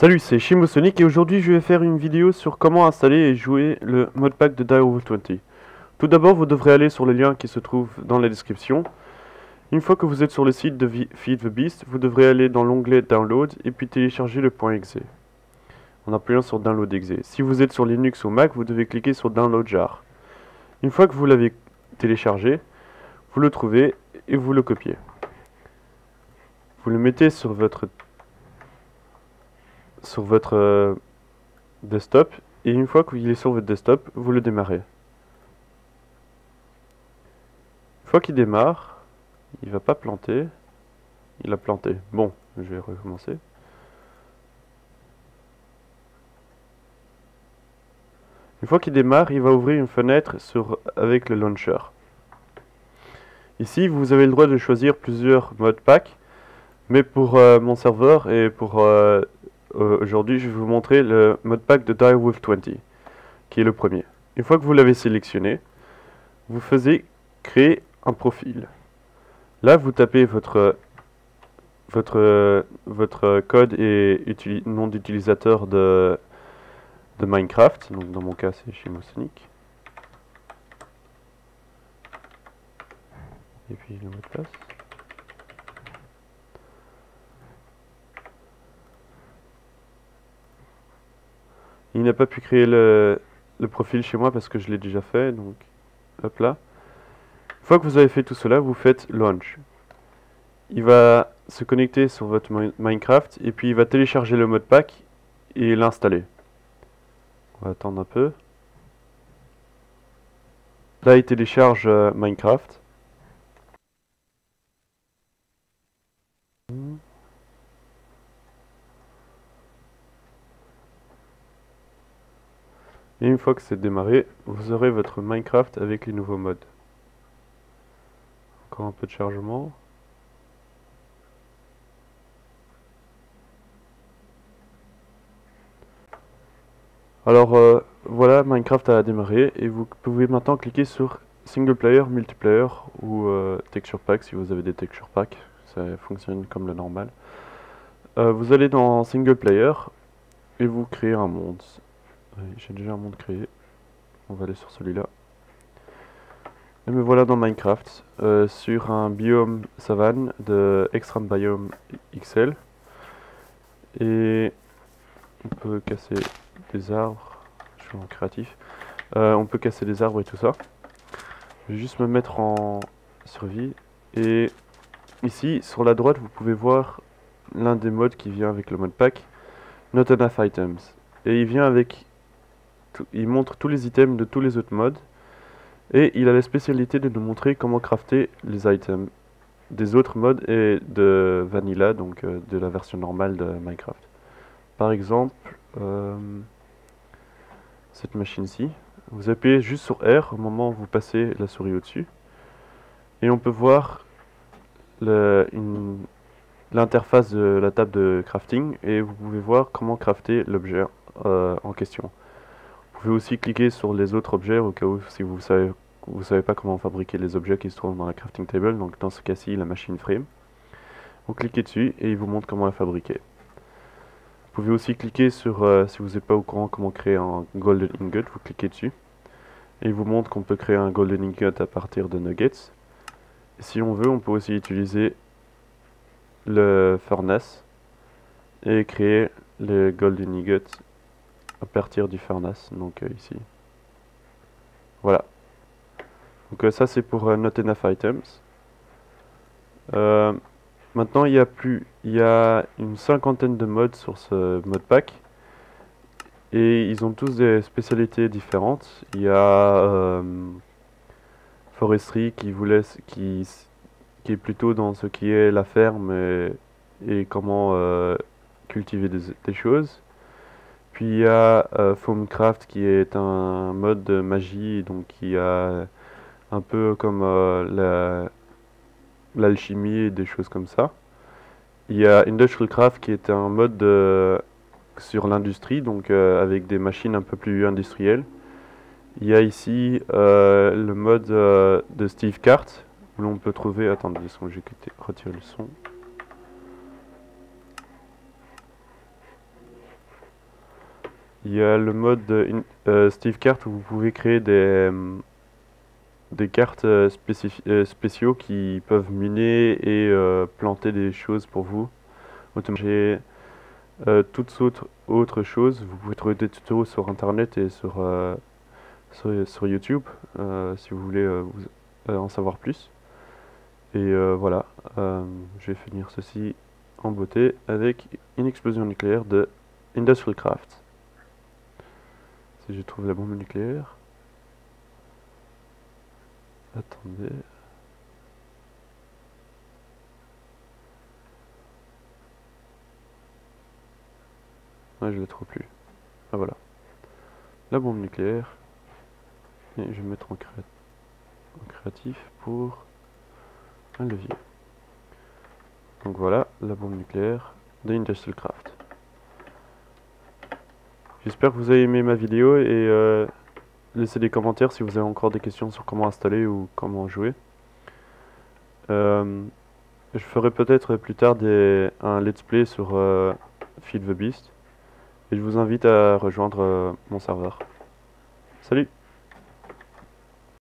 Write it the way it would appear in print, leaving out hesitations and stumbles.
Salut, c'est Shimosonic et aujourd'hui je vais faire une vidéo sur comment installer et jouer le modpack de Direwolf 20. Tout d'abord, vous devrez aller sur le lien qui se trouve dans la description. Une fois que vous êtes sur le site de Feed the Beast, vous devrez aller dans l'onglet Download et puis télécharger le .exe en appuyant sur Download exe. Si vous êtes sur Linux ou Mac, vous devez cliquer sur Download jar. Une fois que vous l'avez téléchargé, vous le trouvez et vous le copiez. Vous le mettez sur votre desktop et une fois qu'il est sur votre desktop, vous le démarrez. Une fois qu'il démarre, il va pas planter. Il a planté. Bon, je vais recommencer. Une fois qu'il démarre, il va ouvrir une fenêtre avec le launcher. Ici, vous avez le droit de choisir plusieurs modpacks, mais pour mon serveur et pour aujourd'hui, je vais vous montrer le modpack de Direwolf 20, qui est le premier. Une fois que vous l'avez sélectionné, vous faites créer un profil. Là, vous tapez votre code et nom d'utilisateur de Minecraft. Donc dans mon cas, c'est Shimosonic. Et puis le mot de passe. Il n'a pas pu créer le profil chez moi parce que je l'ai déjà fait. Donc, hop là. Une fois que vous avez fait tout cela, vous faites Launch. Il va se connecter sur votre Minecraft et puis il va télécharger le modpack et l'installer. On va attendre un peu. Là, il télécharge Minecraft. Et une fois que c'est démarré, vous aurez votre Minecraft avec les nouveaux mods. Encore un peu de chargement. Alors voilà, Minecraft a démarré et vous pouvez maintenant cliquer sur Single Player, Multiplayer ou Texture Pack si vous avez des Texture Pack. Ça fonctionne comme le normal. Vous allez dans Single Player et vous créez un monde. Oui, j'ai déjà un monde créé. On va aller sur celui-là. Et me voilà dans Minecraft, sur un biome savane de Extreme Biome XL. Et on peut casser des arbres. Je suis en créatif. On peut casser des arbres et tout ça. Je vais juste me mettre en survie. Et ici, sur la droite, vous pouvez voir l'un des mods qui vient avec le modpack, Not Enough Items. Et il vient avec... il montre tous les items de tous les autres mods. Et il a la spécialité de nous montrer comment crafter les items des autres mods et de Vanilla, donc de la version normale de Minecraft. Par exemple, cette machine-ci, vous appuyez juste sur R au moment où vous passez la souris au-dessus. Et on peut voir l'interface de la table de crafting et vous pouvez voir comment crafter l'objet en question. Vous pouvez aussi cliquer sur les autres objets au cas où si vous savez pas comment fabriquer les objets qui se trouvent dans la crafting table, donc dans ce cas-ci la machine frame. Vous cliquez dessus et il vous montre comment la fabriquer. Vous pouvez aussi cliquer sur, si vous n'êtes pas au courant comment créer un golden ingot, vous cliquez dessus. Et il vous montre qu'on peut créer un golden ingot à partir de nuggets. Et si on veut, on peut aussi utiliser le furnace et créer le golden ingot à partir du furnace, donc ici. Voilà. Donc ça c'est pour Not Enough Items. Maintenant il y a une cinquantaine de mods sur ce modpack et ils ont tous des spécialités différentes. Il y a Forestry qui est plutôt dans ce qui est la ferme et comment cultiver des choses. Puis il y a Foamcraft qui est un mode de magie, donc qui a un peu comme l'alchimie et des choses comme ça. Il y a Industrial Craft qui est un mode sur l'industrie, donc avec des machines un peu plus industrielles. Il y a ici le mode de Steve Cart, où l'on peut trouver... Attendez, j'ai retiré le son. Il y a le mode Steve Cart où vous pouvez créer des cartes spéciaux qui peuvent miner et planter des choses pour vous. J'ai toutes autres choses. Vous pouvez trouver des tutos sur internet et sur YouTube si vous voulez en savoir plus. Et voilà, je vais finir ceci en beauté avec une explosion nucléaire de Industrial Craft. Si je trouve la bombe nucléaire. Attendez. Ouais, je la trouve plus. Ah voilà. La bombe nucléaire. Et je vais mettre en créatif pour un levier. Donc voilà, la bombe nucléaire de Industrial Craft. J'espère que vous avez aimé ma vidéo et laissez des commentaires si vous avez encore des questions sur comment installer ou comment jouer. Je ferai peut-être plus tard un let's play sur Feed the Beast. Et je vous invite à rejoindre mon serveur. Salut!